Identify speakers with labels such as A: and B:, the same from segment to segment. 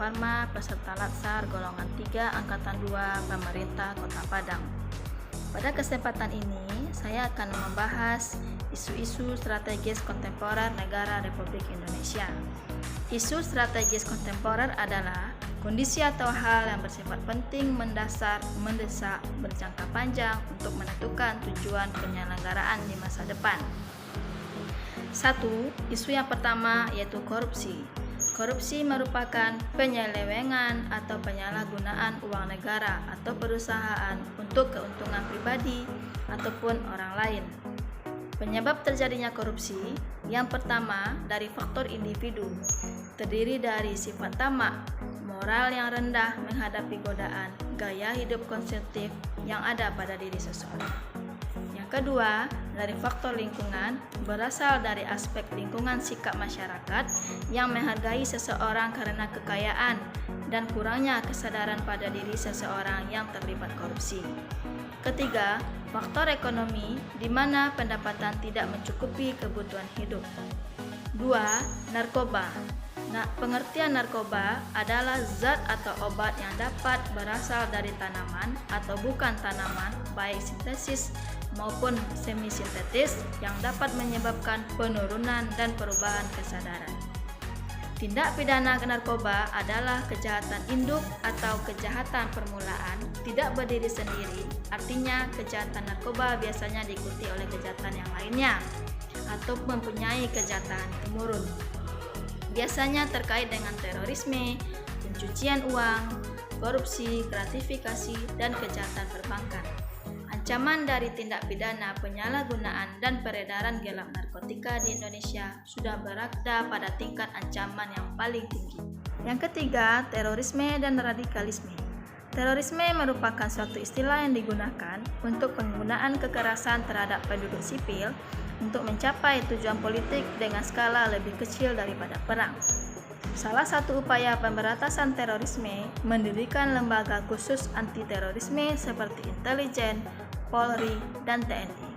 A: Farma peserta Latsar golongan 3 Angkatan 2 Pemerintah Kota Padang. Pada kesempatan ini, saya akan membahas isu-isu strategis kontemporer negara Republik Indonesia. Isu strategis kontemporer adalah kondisi atau hal yang bersifat penting, mendasar, mendesak, berjangka panjang untuk menentukan tujuan penyelenggaraan di masa depan. 1. Isu yang pertama yaitu korupsi. Korupsi merupakan penyelewengan atau penyalahgunaan uang negara atau perusahaan untuk keuntungan pribadi ataupun orang lain. Penyebab terjadinya korupsi yang pertama dari faktor individu, terdiri dari sifat tamak, moral yang rendah menghadapi godaan, gaya hidup konsumtif yang ada pada diri seseorang. Yang kedua, dari faktor lingkungan, berasal dari aspek lingkungan sikap masyarakat yang menghargai seseorang karena kekayaan dan kurangnya kesadaran pada diri seseorang yang terlibat korupsi. Ketiga, faktor ekonomi di mana pendapatan tidak mencukupi kebutuhan hidup. 2. Narkoba. Pengertian narkoba adalah zat atau obat yang dapat berasal dari tanaman atau bukan tanaman, baik sintesis maupun semi-sintetis, yang dapat menyebabkan penurunan dan perubahan kesadaran. Tindak pidana narkoba adalah kejahatan induk atau kejahatan permulaan, tidak berdiri sendiri. Artinya, kejahatan narkoba biasanya diikuti oleh kejahatan yang lainnya atau mempunyai kejahatan temurun. Biasanya terkait dengan terorisme, pencucian uang, korupsi, gratifikasi, dan kejahatan perbankan. Ancaman dari tindak pidana penyalahgunaan dan peredaran gelap narkotika di Indonesia sudah berada pada tingkat ancaman yang paling tinggi. Yang ketiga, terorisme dan radikalisme. Terorisme merupakan suatu istilah yang digunakan untuk penggunaan kekerasan terhadap penduduk sipil untuk mencapai tujuan politik dengan skala lebih kecil daripada perang. Salah satu upaya pemberantasan terorisme mendirikan lembaga khusus anti-terorisme seperti intelijen, Polri, dan TNI.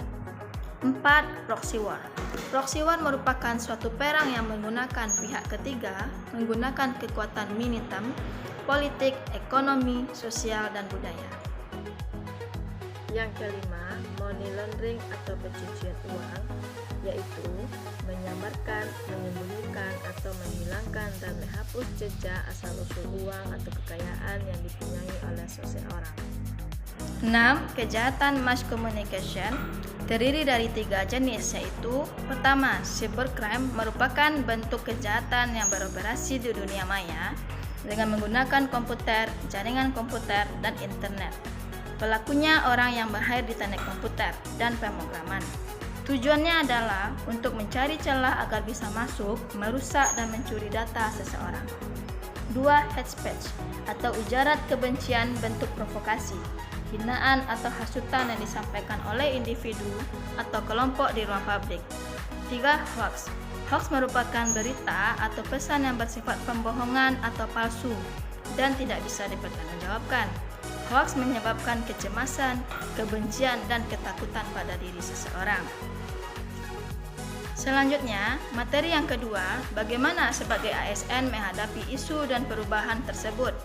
A: 4. Proxy war. Proxy war merupakan suatu perang yang menggunakan pihak ketiga, menggunakan kekuatan militan, politik, ekonomi, sosial, dan budaya. Yang kelima, money laundering atau pencucian uang, yaitu menyamarkan, menyembunyikan, atau menghilangkan dan menghapus jejak asal-usul uang atau kekayaan yang dipunyai oleh seseorang. 6. Kejahatan mass communication terdiri dari 3 jenis, yaitu pertama, cybercrime merupakan bentuk kejahatan yang beroperasi di dunia maya dengan menggunakan komputer, jaringan komputer, dan internet. Pelakunya orang yang mahir di teknik komputer dan pemrograman. Tujuannya adalah untuk mencari celah agar bisa masuk, merusak, dan mencuri data seseorang. 2. Hate speech atau ujaran kebencian bentuk provokasi, hinaan atau hasutan yang disampaikan oleh individu atau kelompok di ruang publik. 3. Hoax. Hoax merupakan berita atau pesan yang bersifat pembohongan atau palsu dan tidak bisa dipertanggungjawabkan. Hoax menyebabkan kecemasan, kebencian, dan ketakutan pada diri seseorang. Selanjutnya, materi yang kedua, bagaimana sebagai ASN menghadapi isu dan perubahan tersebut.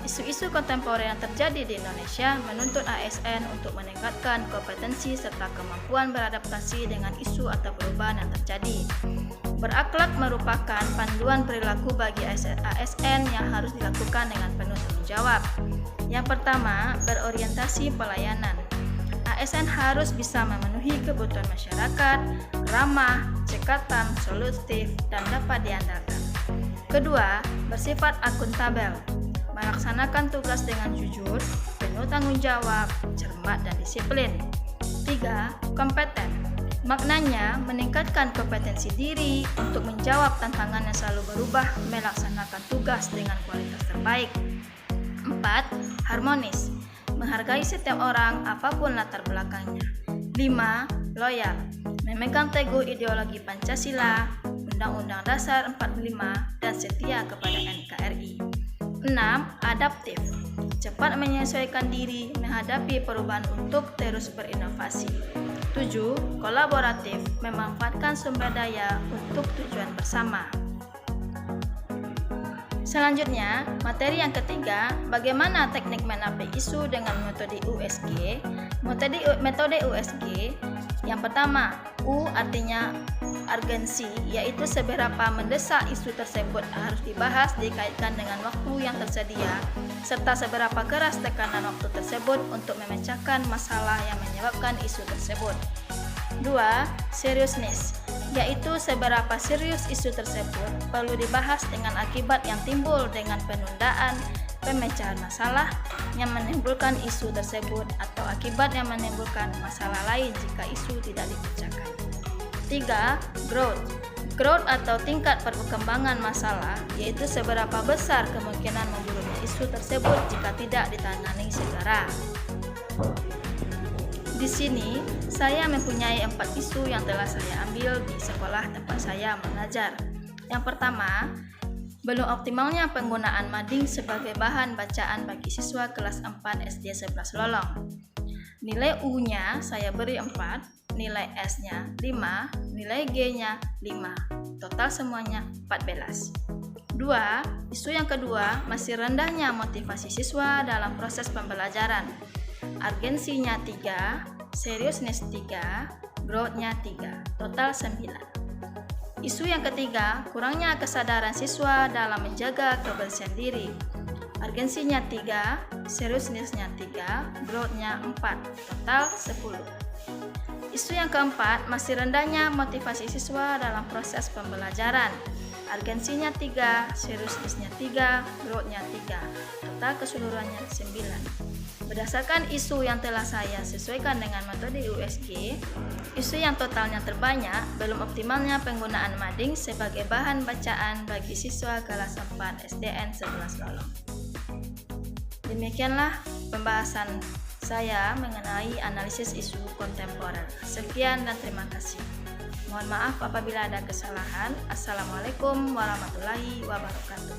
A: Isu-isu kontemporer yang terjadi di Indonesia menuntut ASN untuk meningkatkan kompetensi serta kemampuan beradaptasi dengan isu atau perubahan yang terjadi. Berakhlak merupakan panduan perilaku bagi ASN yang harus dilakukan dengan penuh tanggung jawab. Yang pertama, berorientasi pelayanan. ASN harus bisa memenuhi kebutuhan masyarakat, ramah, cekatan, solutif, dan dapat diandalkan. Kedua, bersifat akuntabel. Melaksanakan tugas dengan jujur, penuh tanggung jawab, cermat, dan disiplin. 3. Kompeten. Maknanya meningkatkan kompetensi diri untuk menjawab tantangan yang selalu berubah, melaksanakan tugas dengan kualitas terbaik. 4. Harmonis. Menghargai setiap orang apapun latar belakangnya. 5. Loyal. Memegang teguh ideologi Pancasila, Undang-Undang Dasar 45, dan setia kepada NKRI. 6. Adaptif. Cepat menyesuaikan diri menghadapi perubahan untuk terus berinovasi. 7. Kolaboratif. Memanfaatkan sumber daya untuk tujuan bersama. Selanjutnya, materi yang ketiga, bagaimana teknik menapi isu dengan metode USG. Metode USG, yang pertama, U artinya urgensi, yaitu seberapa mendesak isu tersebut harus dibahas dikaitkan dengan waktu yang tersedia, serta seberapa keras tekanan waktu tersebut untuk memecahkan masalah yang menyebabkan isu tersebut. 2. Seriousness, yaitu seberapa serius isu tersebut perlu dibahas dengan akibat yang timbul dengan penundaan pemecahan masalah yang menimbulkan isu tersebut atau akibat yang menimbulkan masalah lain jika isu tidak dipecahkan. 3. Growth atau tingkat perkembangan masalah, yaitu seberapa besar kemungkinan memburuknya isu tersebut jika tidak ditangani segera. Di sini, saya mempunyai 4 isu yang telah saya ambil di sekolah tempat saya mengajar. Yang pertama, belum optimalnya penggunaan mading sebagai bahan bacaan bagi siswa kelas 4 SD 11 Lolong. Nilai U-nya saya beri 4, nilai S-nya 5, nilai G-nya 5. Total semuanya 14. 2. Isu yang kedua, masih rendahnya motivasi siswa dalam proses pembelajaran. Urgensinya 3, seriousness 3, growth-nya 3, total 9. Isu yang ketiga, kurangnya kesadaran siswa dalam menjaga kebersihan diri. Urgensinya 3, seriousness-nya 3, growth-nya 4, total 10. Isu yang keempat, masih rendahnya motivasi siswa dalam proses pembelajaran. Urgensinya 3, seriousness-nya 3, growth-nya 3, total keseluruhannya 9. Berdasarkan isu yang telah saya sesuaikan dengan metode USG, isu yang totalnya terbanyak belum optimalnya penggunaan mading sebagai bahan bacaan bagi siswa kelas 4 SDN 11 Lolong. Demikianlah pembahasan saya mengenai analisis isu kontemporer. Sekian dan terima kasih. Mohon maaf apabila ada kesalahan. Assalamualaikum warahmatullahi wabarakatuh.